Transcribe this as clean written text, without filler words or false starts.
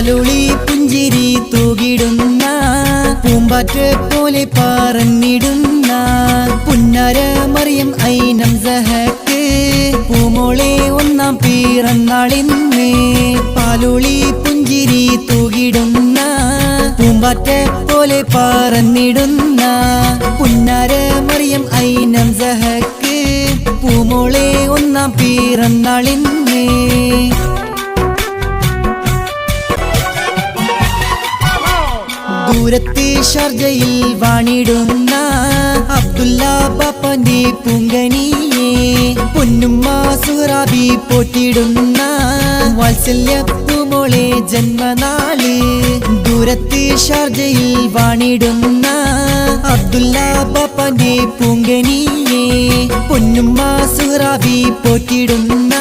പാലുളി പുഞ്ചിരി തൂകിടുന്ന പൂമ്പാറ്റ് പോലെ പറന്നിടുന്ന പുന്നാര മറിയം ഐനം സഹക്ക് പൂമോളെ ഒന്നാം പിറന്നാളിന്ന് പാലുളി പുഞ്ചിരി തൂകിടുന്ന പൂമ്പാറ്റ് പോലെ പറന്നിടുന്ന പുന്നാര മറിയം ഐനം സഹക്ക് പൂമോളെ ഒന്നാം പിറന്നാളിന്ന് ദൂരത്തെ ഷാർജയിൽ വാണിടുന്ന അബ്ദുല്ല ബാപ്പന്റെ പൂങ്കനിയെ പൊന്നുമ്മ സുഹറാബി പോറ്റിടുന്ന വാത്സല്യപ്പുമോളെ ജന്മനാള് ദൂരത്തെ ഷാർജയിൽ വാണിടുന്ന അബ്ദുല്ല ബാപ്പന്റെ പൂങ്കനിയെ പൊന്നുമ്മ സുഹറാബി പോറ്റിടുന്ന